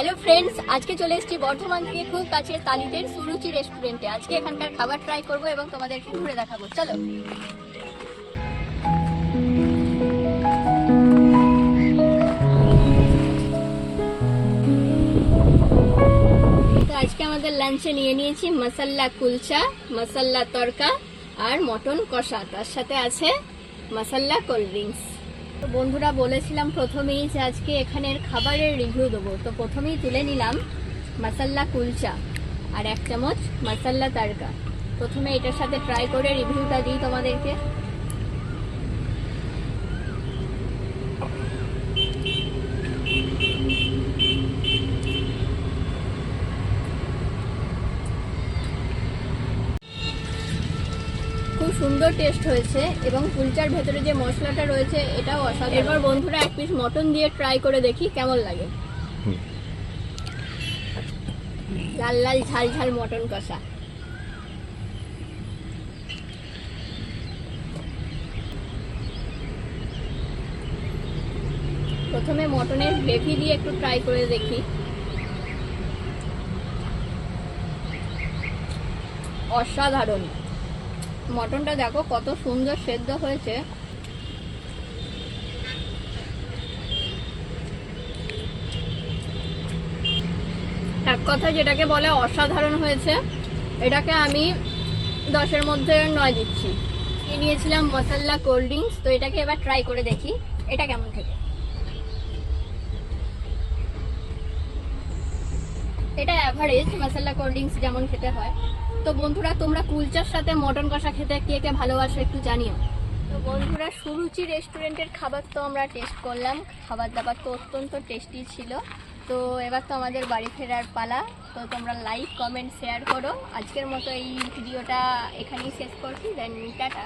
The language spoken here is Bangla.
হ্যালো ফ্রেন্ডস, আজকে চলে এসেছি বর্ধমান থেকে খুব কাছে তালিতের সুরুচি রেস্টুরেন্টে। আজকে এখানকার খাবার ট্রাই করব এবং তোমাদেরকে ঘুরে দেখাবো। চলো। তো আজকে আমাদের লাঞ্চে নিয়ে নিয়েছি মশাল্লা কুলচা, মশাল্লা তড়কা আর মটন কষা, তার সাথে আছে মশাল্লা কোল্ড ড্রিঙ্কস। তো বন্ধুরা, বলেছিলাম প্রথমেই যে আজকে এখানের খাবারের রিভিউ দেবো। তো প্রথমেই তুলে নিলাম মশাল্লা কুলচা আর 1 চামচ মশাল্লা তড়কা। প্রথমে এটার সাথে ট্রাই করে রিভিউটা দিই তোমাদেরকে। খুব সুন্দর টেস্ট হয়েছে এবং কুলচার ভেতরে যে মশলাটা রয়েছে এটাও অসাধারণ। এরপর বন্ধুরা 1 পিস মটন দিয়ে ট্রাই করে দেখি কেমন লাগে। লাল লাল ঝাল ঝাল মটন কষা। প্রথমে মটনের গ্রেভি দিয়ে একটু ট্রাই করে দেখি। অসাধারণ। মটনটা দেখো কত সুন্দর সেদ্ধ হয়েছে। এক কথা যেটাকে বলে অসাধারণ হয়েছে, এটাকে আমি 10-এর মধ্যে 9 দিচ্ছি। নিয়েছিলাম মশাল্লা কোল্ড ড্রিঙ্কস, তো এটাকে এবার ট্রাই করে দেখি এটা কেমন খেতে। এটা অ্যাভারেজ মশাল্লা কোল্ড ড্রিঙ্কস যেমন খেতে হয়। তো বন্ধুরা, তোমরা কুলচার সাথে মটন কষা খেতে কে কে ভালোবাসো একটু জানিও। তো বন্ধুরা, সুরুচি রেস্টুরেন্টের খাবার তো আমরা টেস্ট করলাম। খাবার দাবার তো অত্যন্ত টেস্টি ছিল। তো এবার তো আমাদের বাড়ি ফেরার পালা। তো তোমরা লাইক, কমেন্ট, শেয়ার করো। আজকের মতো এই ভিডিওটা এখানেই শেষ করছি। Then tata.